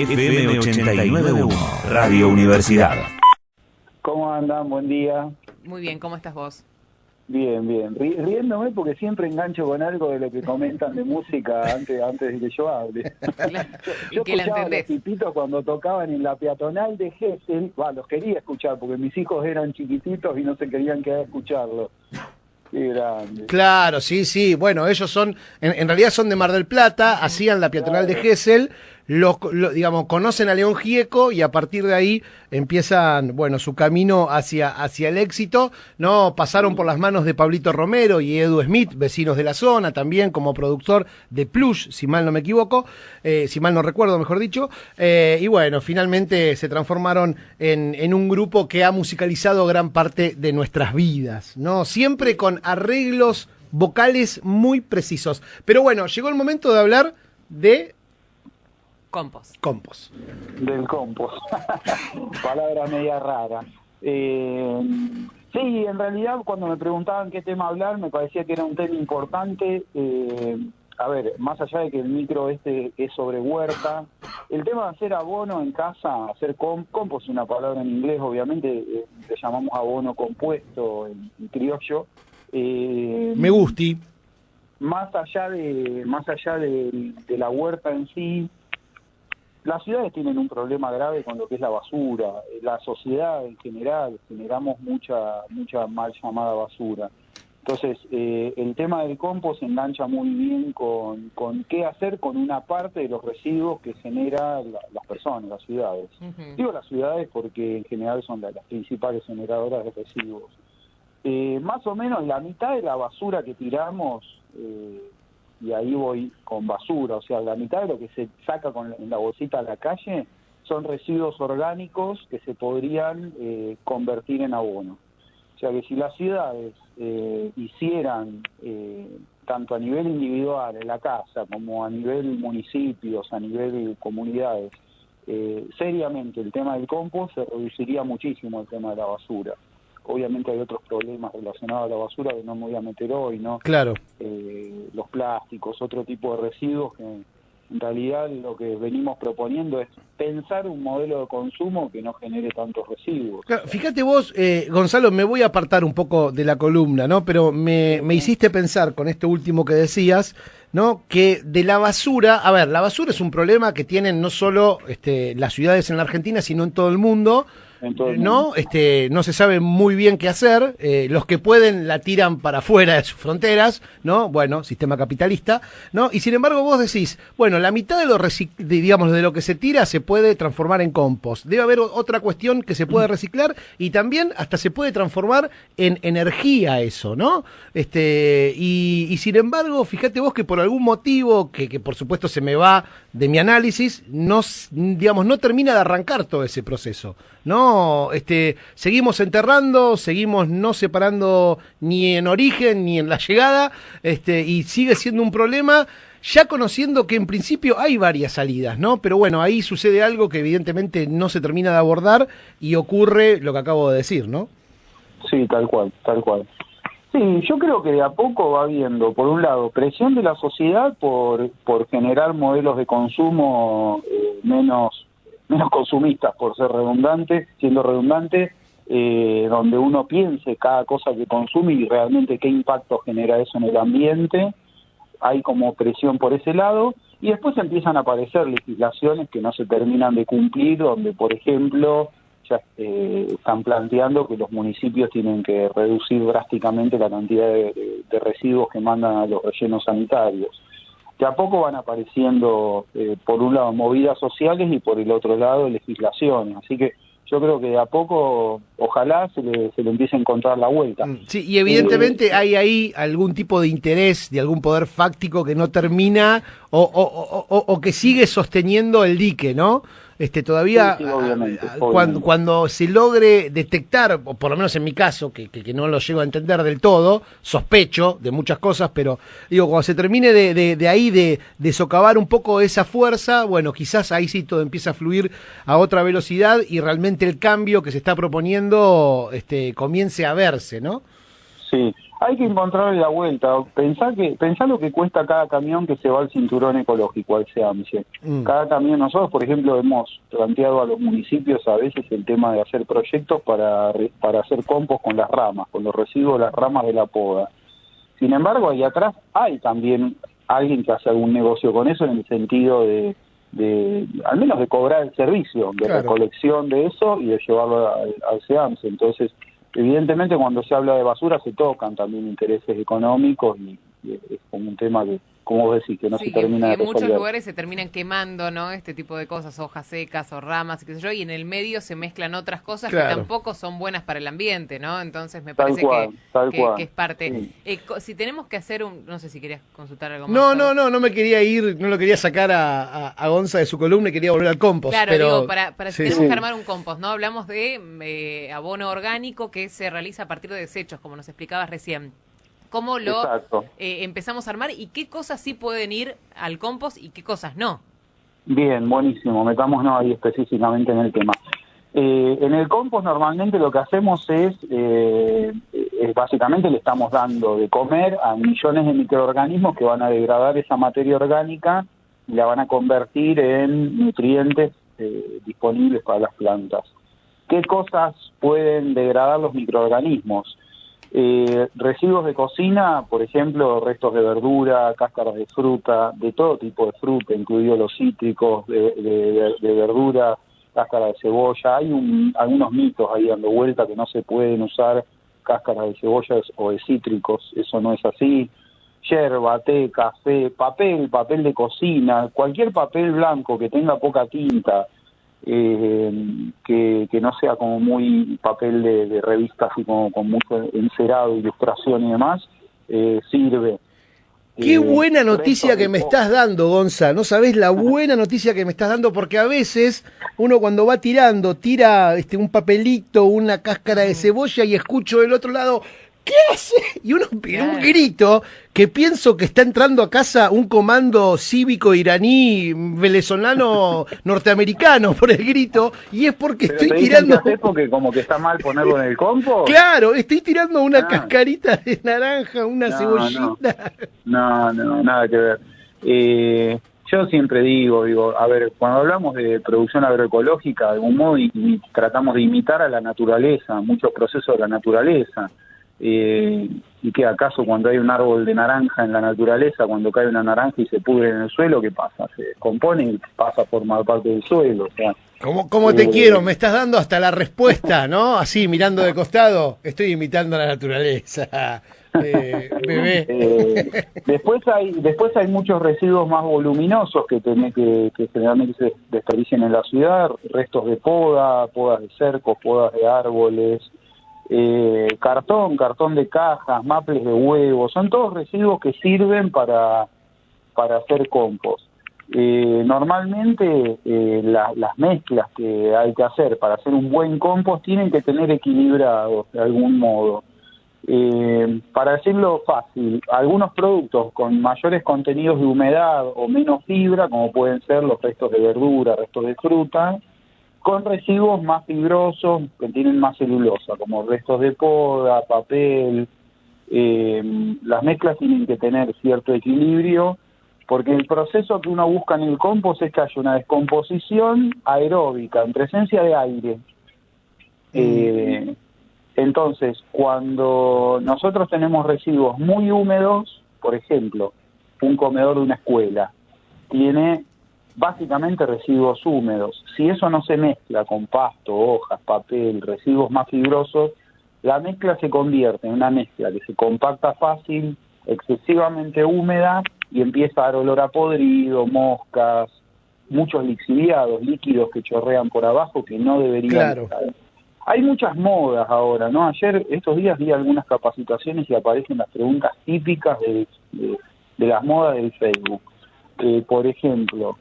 FM 89.1, Radio Universidad. ¿Cómo andan? Buen día. Muy bien, ¿cómo estás vos? Bien, bien. Riéndome porque siempre engancho con algo de lo que comentan de música antes de que yo hable. Claro. Yo Y que la escuchaba a los entendés. tipitos cuando tocaban en la peatonal de Gesell. Los quería escuchar porque mis hijos eran chiquititos y no se querían quedar a escucharlo. Qué grande. Claro, sí, sí. Bueno, ellos son, en realidad son de Mar del Plata, hacían la peatonal de Gesell, digamos, conocen a León Gieco y a partir de ahí empiezan, bueno, su camino hacia el éxito, ¿no? Pasaron por las manos de Pablito Romero y Edu Smith, vecinos de la zona, también como productor de Plush, si mal no me equivoco, si mal no recuerdo, mejor dicho, y bueno, finalmente se transformaron en un grupo que ha musicalizado gran parte de nuestras vidas, ¿no? Siempre con arreglos vocales muy precisos. Pero bueno, llegó el momento de hablar de Compos. Del compost. Palabra media rara. Sí, en realidad cuando me preguntaban qué tema hablar me parecía que era un tema importante. A ver, más allá de que el micro es sobre huerta, el tema de hacer abono en casa, hacer compost, una palabra en inglés, obviamente, le llamamos abono compuesto en criollo. Me gusti. Más allá de la huerta en sí, las ciudades tienen un problema grave con lo que es la basura. La sociedad en general generamos mucha mal llamada basura. Entonces, el tema del compost se engancha muy bien con qué hacer con una parte de los residuos que generan las personas, las ciudades. Uh-huh. Digo las ciudades porque en general son las principales generadoras de residuos. Más o menos la mitad de la basura que tiramos, y ahí voy con basura, o sea, la mitad de lo que se saca en la bolsita a la calle son residuos orgánicos que se podrían convertir en abono. O sea que si las ciudades hicieran, tanto a nivel individual, en la casa, como a nivel municipios, a nivel comunidades, seriamente el tema del compost, se reduciría muchísimo el tema de la basura. Obviamente hay otros problemas relacionados a la basura que no me voy a meter hoy, ¿no? Claro. Los plásticos, otro tipo de residuos que en realidad lo que venimos proponiendo es pensar un modelo de consumo que no genere tantos residuos. Claro, fíjate vos, Gonzalo, me voy a apartar un poco de la columna, ¿no? Pero me hiciste pensar con esto último que decías, ¿no? Que de la basura, a ver, la basura es un problema que tienen no solo las ciudades en la Argentina, sino en todo el mundo. No, no se sabe muy bien qué hacer, los que pueden la tiran para afuera de sus fronteras, ¿no? Bueno, sistema capitalista, ¿no? Y sin embargo vos decís, bueno, la mitad de de lo que se tira se puede transformar en compost. Debe haber otra cuestión que se puede reciclar y también hasta se puede transformar en energía eso, ¿no? Y sin embargo, fíjate vos que por algún motivo, que por supuesto se me va de mi análisis, no termina de arrancar todo ese proceso, ¿no? Seguimos enterrando, seguimos no separando ni en origen ni en la llegada, y sigue siendo un problema, ya conociendo que en principio hay varias salidas, ¿no? Pero bueno, ahí sucede algo que evidentemente no se termina de abordar y ocurre lo que acabo de decir, ¿no? Sí, tal cual. Sí, yo creo que de a poco va habiendo, por un lado, presión de la sociedad por generar modelos de consumo menos consumistas, por ser siendo redundante, donde uno piense cada cosa que consume y realmente qué impacto genera eso en el ambiente. Hay como presión por ese lado, y después empiezan a aparecer legislaciones que no se terminan de cumplir, donde, por ejemplo, ya están planteando que los municipios tienen que reducir drásticamente la cantidad de residuos que mandan a los rellenos sanitarios. De a poco van apareciendo, por un lado, movidas sociales y por el otro lado, legislaciones. Así que yo creo que de a poco, ojalá se le empiece a encontrar la vuelta. Sí, y evidentemente hay ahí algún tipo de interés de algún poder fáctico que no termina o que sigue sosteniendo el dique, ¿no? Todavía sí, obviamente. Cuando se logre detectar, o por lo menos en mi caso, que no lo llego a entender del todo, sospecho de muchas cosas, pero digo, cuando se termine de ahí de socavar un poco esa fuerza, bueno, quizás ahí sí todo empieza a fluir a otra velocidad y realmente el cambio que se está proponiendo comience a verse, ¿no? Sí, Hay que encontrarle la vuelta. Pensá lo que cuesta cada camión que se va al cinturón ecológico, al SEAMSE. Cada camión, nosotros, por ejemplo, hemos planteado a los municipios a veces el tema de hacer proyectos para hacer compost con las ramas, con los residuos de las ramas de la poda. Sin embargo, ahí atrás hay también alguien que hace algún negocio con eso en el sentido de al menos de cobrar el servicio de recolección de eso y de llevarlo al SEAMSE. Entonces, evidentemente, cuando se habla de basura se tocan también intereses económicos y es como un tema que, como vos decís, que no se termina de resolver. En muchos lugares se terminan quemando, ¿no? Este tipo de cosas, hojas secas o ramas, qué sé yo, y en el medio se mezclan otras cosas que tampoco son buenas para el ambiente, ¿no? Entonces me parece que es parte. Sí. Si tenemos que hacer no sé si querías consultar algo más. No me quería ir, no lo quería sacar a Gonza de su columna y quería volver al compost. Claro, pero... digo, para si tenemos que armar un compost, ¿no? Hablamos de abono orgánico que se realiza a partir de desechos, como nos explicabas recién. ¿Cómo lo empezamos a armar y qué cosas sí pueden ir al compost y qué cosas no? Bien, buenísimo. Metámonos ahí específicamente en el tema. En el compost normalmente lo que hacemos es básicamente le estamos dando de comer a millones de microorganismos que van a degradar esa materia orgánica y la van a convertir en nutrientes disponibles para las plantas. ¿Qué cosas pueden degradar los microorganismos? Residuos de cocina, por ejemplo, restos de verdura, cáscaras de fruta, de todo tipo de fruta, incluidos los cítricos, de verdura, cáscara de cebolla. Hay algunos mitos ahí dando vuelta que no se pueden usar cáscaras de cebollas o de cítricos, eso no es así. Yerba, té, café, papel de cocina, cualquier papel blanco que tenga poca tinta, que no sea como muy papel de revista, así como con mucho encerado, ilustración y demás, sirve. Qué buena noticia que me estás dando, Gonza. No sabés la buena noticia que me estás dando, porque a veces uno cuando va tira un papelito, una cáscara de cebolla y escucho del otro lado, ¿qué hace? Y uno pega un grito que pienso que está entrando a casa un comando cívico iraní, venezolano, norteamericano por el grito, y es porque ¿Pero estoy te tirando... que porque como que está mal ponerlo en el compost? Claro, estoy tirando una cascarita de naranja, una cebollita. No, nada que ver. Yo siempre digo, a ver, cuando hablamos de producción agroecológica, de algún modo, y tratamos de imitar a la naturaleza, muchos procesos de la naturaleza. ¿Y qué acaso cuando hay un árbol de naranja en la naturaleza, cuando cae una naranja y se pudre en el suelo, qué pasa? Se descompone y pasa a formar parte del suelo. O sea, ¿Cómo te quiero? Me estás dando hasta la respuesta, ¿no? Así, mirando de costado, estoy imitando a la naturaleza, bebé. Después hay muchos residuos más voluminosos que generalmente se desperdician en la ciudad, restos de podas de cercos, podas de árboles, cartón de cajas, maples de huevos, son todos residuos que sirven para hacer compost. Normalmente las mezclas que hay que hacer para hacer un buen compost tienen que tener equilibrados de algún modo. Para decirlo fácil, algunos productos con mayores contenidos de humedad o menos fibra, como pueden ser los restos de verdura, restos de fruta, con residuos más fibrosos que tienen más celulosa, como restos de poda, papel. Las mezclas tienen que tener cierto equilibrio, porque el proceso que uno busca en el compost es que haya una descomposición aeróbica en presencia de aire. Entonces, cuando nosotros tenemos residuos muy húmedos, por ejemplo, un comedor de una escuela tiene básicamente residuos húmedos. Si eso no se mezcla con pasto, hojas, papel, residuos más fibrosos, la mezcla se convierte en una mezcla que se compacta fácil, excesivamente húmeda y empieza a dar olor a podrido, moscas, muchos lixiviados, líquidos que chorrean por abajo que no deberían estar. Hay muchas modas ahora, ¿no? Estos días vi algunas capacitaciones y aparecen las preguntas típicas de las modas del Facebook. Por ejemplo,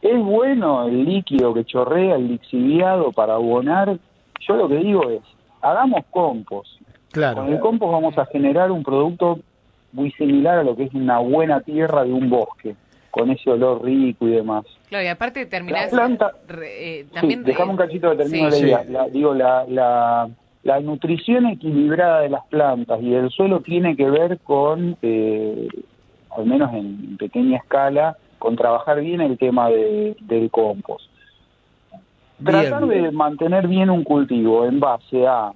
¿es bueno el líquido que chorrea, el lixiviado para abonar? Yo lo que digo es, hagamos compost. Claro. Con el compost vamos a generar un producto muy similar a lo que es una buena tierra de un bosque, con ese olor rico y demás. Claro, y aparte terminás... también... Sí, dejame un cachito de termino la idea. la nutrición equilibrada de las plantas y del suelo tiene que ver con, al menos en pequeña escala, con trabajar bien el tema del compost. Tratar de mantener bien un cultivo en base a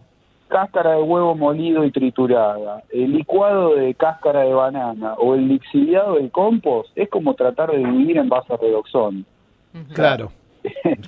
cáscara de huevo molido y triturada, el licuado de cáscara de banana o el lixiviado del compost es como tratar de vivir en base a redoxón. Claro.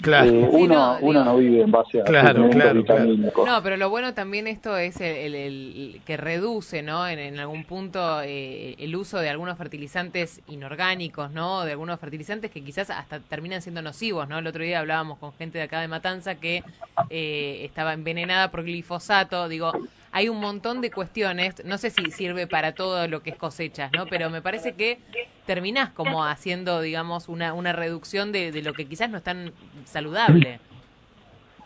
Claro. Uno no vive en base a claro. No, pero lo bueno también esto es el que reduce, ¿no? En algún punto el uso de algunos fertilizantes inorgánicos, ¿no? De algunos fertilizantes que quizás hasta terminan siendo nocivos, ¿no? El otro día hablábamos con gente de acá de Matanza que estaba envenenada por glifosato. Digo, hay un montón de cuestiones, no sé si sirve para todo lo que es cosechas, ¿no? Pero me parece que terminás como haciendo, digamos, una reducción de lo que quizás no es tan saludable.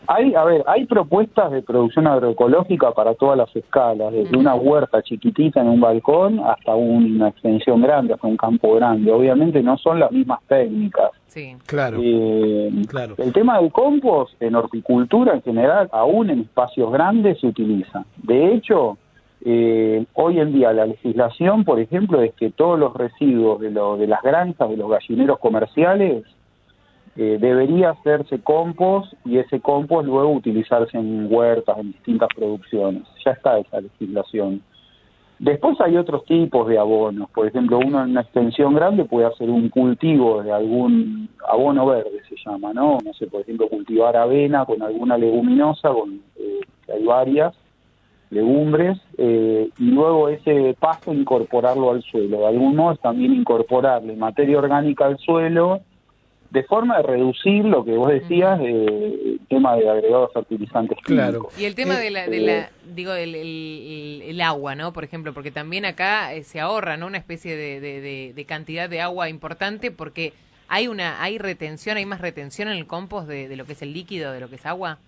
Hay propuestas de producción agroecológica para todas las escalas, desde una huerta chiquitita en un balcón hasta una extensión grande, hasta un campo grande. Obviamente no son las mismas técnicas. Sí, claro. El tema del compost en horticultura en general, aún en espacios grandes, se utiliza. De hecho, hoy en día la legislación, por ejemplo, es que todos los residuos de las granjas, de los gallineros comerciales, debería hacerse compost y ese compost luego utilizarse en huertas, en distintas producciones. Ya está esa legislación. Después hay otros tipos de abonos. Por ejemplo, uno en una extensión grande puede hacer un cultivo de algún abono verde, se llama, ¿no? No sé, por ejemplo, cultivar avena con alguna leguminosa, que hay varias legumbres, y luego ese pasto incorporarlo al suelo. De algún modo es también incorporarle materia orgánica al suelo, de forma de reducir lo que vos decías, el tema de agregados fertilizantes químicos. Claro. Y el tema el agua, ¿no? Por ejemplo, porque también acá se ahorra, ¿no? Una especie de cantidad de agua importante porque hay retención, hay más retención en el compost de lo que es el líquido, de lo que es agua.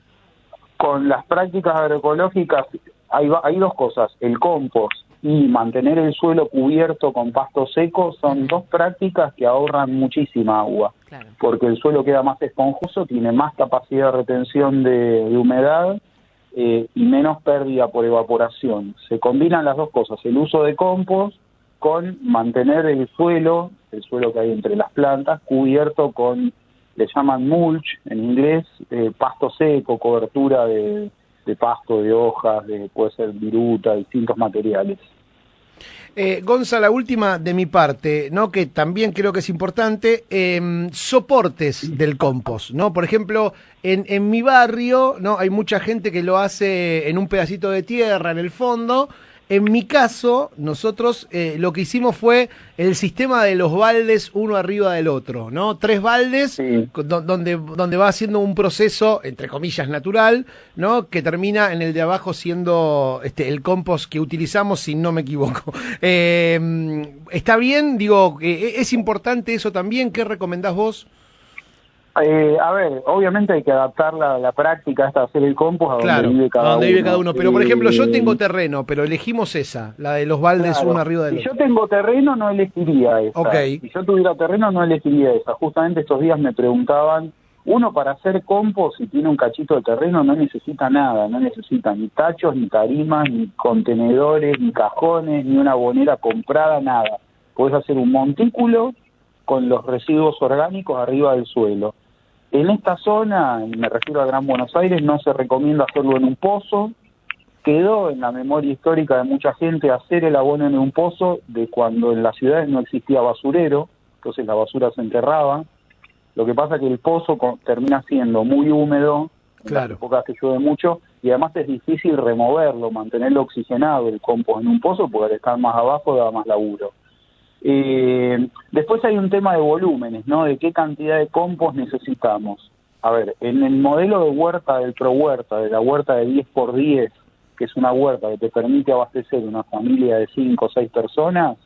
Con las prácticas agroecológicas hay dos cosas, el compost y mantener el suelo cubierto con pasto seco son dos prácticas que ahorran muchísima agua, claro, porque el suelo queda más esponjoso, tiene más capacidad de retención de humedad y menos pérdida por evaporación. Se combinan las dos cosas, el uso de compost con mantener el suelo que hay entre las plantas, cubierto con, le llaman mulch en inglés, pasto seco, cobertura de pasto, de hojas, puede ser viruta, distintos materiales. Gonza, la última de mi parte, ¿no? Que también creo que es importante, soportes del compost, ¿no? Por ejemplo, en mi barrio, ¿no? Hay mucha gente que lo hace en un pedacito de tierra en el fondo. En mi caso, nosotros lo que hicimos fue el sistema de los baldes uno arriba del otro, ¿no? 3 baldes, sí, donde va haciendo un proceso, entre comillas, natural, ¿no? Que termina en el de abajo siendo el compost que utilizamos, si no me equivoco. ¿Está bien? Digo, ¿es importante eso también? ¿Qué recomendás vos? Obviamente hay que adaptar la práctica hasta hacer el compost a donde vive cada uno. Pero, por ejemplo, yo tengo terreno, pero elegimos esa, la de los baldes uno arriba del otro. Si yo tengo terreno, no elegiría esa. Okay. Si yo tuviera terreno, no elegiría esa. Justamente estos días me preguntaban, uno para hacer compost, si tiene un cachito de terreno, no necesita nada, no necesita ni tachos, ni tarimas, ni contenedores, ni cajones, ni una bonera comprada, nada. Podés hacer un montículo con los residuos orgánicos arriba del suelo. En esta zona, me refiero a Gran Buenos Aires, no se recomienda hacerlo en un pozo. Quedó en la memoria histórica de mucha gente hacer el abono en un pozo de cuando en las ciudades no existía basurero, entonces la basura se enterraba. Lo que pasa es que el pozo termina siendo muy húmedo, claro, en las épocas que llueve mucho, y además es difícil removerlo, mantenerlo oxigenado el compost en un pozo, porque al estar más abajo da más laburo. Después hay un tema de volúmenes, ¿no? De qué cantidad de compost necesitamos. En el modelo de huerta del ProHuerta, de la huerta de 10x10, que es una huerta que te permite abastecer una familia de 5 o 6 personas,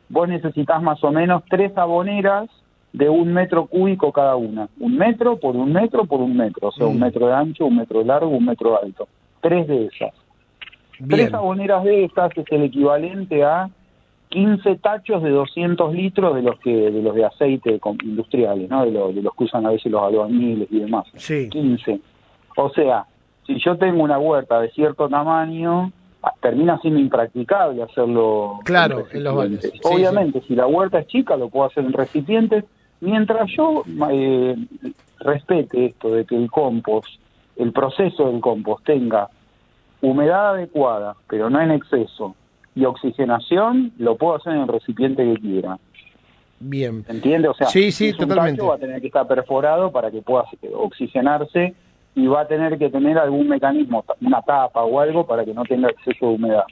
vos necesitas más o menos 3 aboneras de 1 metro cúbico cada una. 1 metro por 1 metro por 1 metro, o sea, 1 metro de ancho, 1 metro de largo, 1 metro de alto. 3 de esas. Bien. 3 aboneras de estas es el equivalente a 15 tachos de 200 litros de los de aceite industriales, ¿no? De los que usan a veces los albañiles y demás. Sí. 15. O sea, si yo tengo una huerta de cierto tamaño, termina siendo impracticable hacerlo. Claro, en los baldes. Obviamente, si la huerta es chica, lo puedo hacer en recipientes. Mientras yo respete esto de que el compost, el proceso del compost tenga humedad adecuada, pero no en exceso, y oxigenación, lo puedo hacer en el recipiente que quiera. Bien. ¿Entiende? O sea, sí, totalmente. Va a tener que estar perforado para que pueda oxigenarse y va a tener que tener algún mecanismo, una tapa o algo para que no tenga exceso de humedad.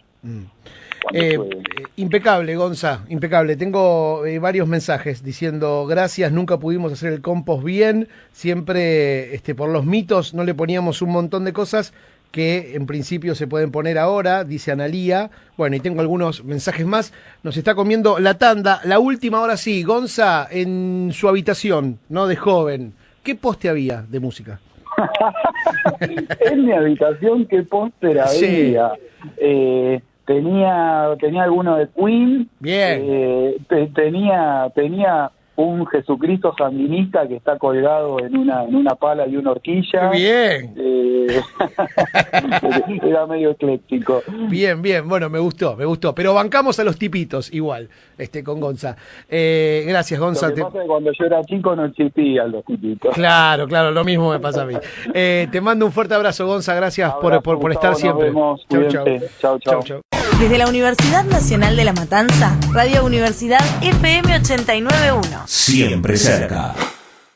Impecable, Gonza, impecable. Tengo varios mensajes diciendo gracias, nunca pudimos hacer el compost bien, siempre por los mitos no le poníamos un montón de cosas que en principio se pueden poner ahora, dice Analía. Bueno, y tengo algunos mensajes más. Nos está comiendo la tanda. La última, ahora sí, Gonza, en su habitación, ¿no? De joven, ¿qué poste había de música? En mi habitación, ¿qué póster había? Sí. Tenía alguno de Queen. Bien. Tenía un Jesucristo sandinista que está colgado en una pala y una horquilla. Bien. Era medio ecléctico. Bien, bueno, me gustó. Pero bancamos a los tipitos igual, con Gonza. Gracias, Gonza. Lo que pasa es que cuando yo era chico no existían los tipitos. Claro, lo mismo me pasa a mí. Te mando un fuerte abrazo, Gonza. Gracias por estar siempre. Chau. Desde la Universidad Nacional de La Matanza, Radio Universidad FM 89.1. Siempre cerca.